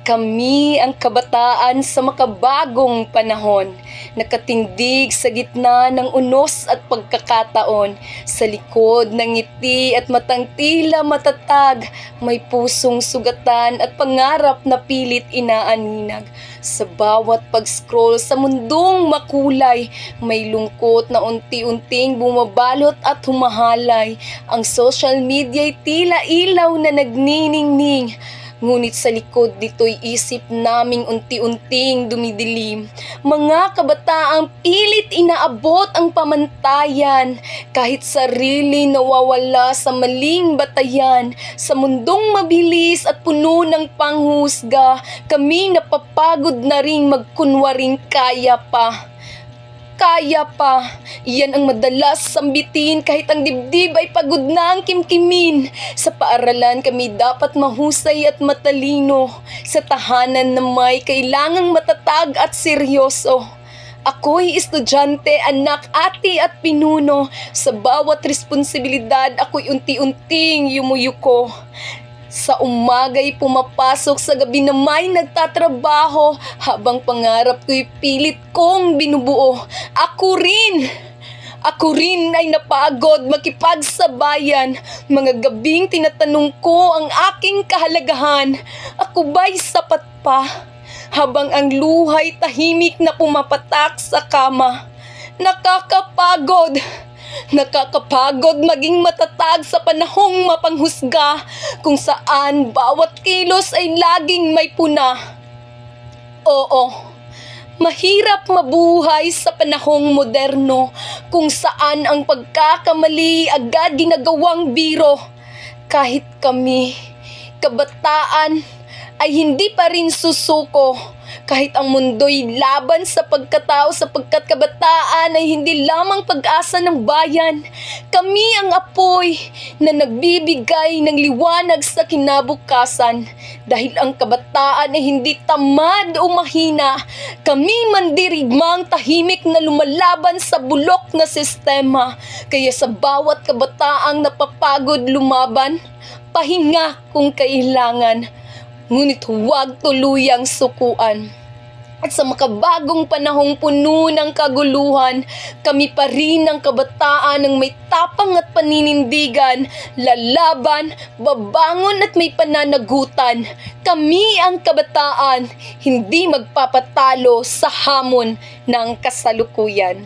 Kami ang kabataan sa makabagong panahon, nakatindig sa gitna ng unos at pagkakataon. Sa likod ng ngiti at matang tila matatag, may pusong sugatan at pangarap na pilit inaaninag. Sa bawat pag-scroll sa mundong makulay, may lungkot na unti-unting bumabalot at humahalay. Ang social media'y tila ilaw na nagniningning, ngunit sa likod nito'y isip naming unti-unting dumidilim. Mga kabataang pilit inaabot ang pamantayan, kahit sarili nawawala sa maling batayan. Sa mundong mabilis at puno ng panghusga, kami napapagod na ring magkunwaring kaya pa. Kaya pa, iyan ang madalas sambitin kahit ang dibdib ay pagod na ang kimkimin. Sa paaralan kami dapat mahusay at matalino, sa tahanan na may kailangang matatag at seryoso. Ako'y estudyante, anak, ate at pinuno. Sa bawat responsibilidad ako'y unti-unting yumuyuko. Sa umaga'y pumapasok, sa gabi na may nagtatrabaho, habang pangarap ko'y pilit kong binubuo. Ako rin ay napagod makipagsabayan. Mga gabing tinatanong ko ang aking kahalagahan. Ako ba'y sapat pa? Habang ang luhay tahimik na pumapatak sa kama. Nakakapagod maging matatag sa panahong mapanghusga, kung saan bawat kilos ay laging may puna. Oo, mahirap mabuhay sa panahong moderno, kung saan ang pagkakamali agad ginagawang biro. Kahit kami, kabataan, ay hindi pa rin susuko. Kahit ang mundo'y laban sa pagkatao, sapagkat kabataan ay hindi lamang pag-asa ng bayan. Kami ang apoy na nagbibigay ng liwanag sa kinabukasan. Dahil ang kabataan ay hindi tamad o mahina, kami mandirigmang tahimik na lumalaban sa bulok na sistema. Kaya sa bawat kabataang napapagod lumaban, pahinga kung kailangan, ngunit huwag tuluyang sukuan. At sa makabagong panahong puno ng kaguluhan, kami pa rin ang kabataan ng may tapang at paninindigan, lalaban, babangon at may pananagutan. Kami ang kabataan, hindi magpapatalo sa hamon ng kasalukuyan.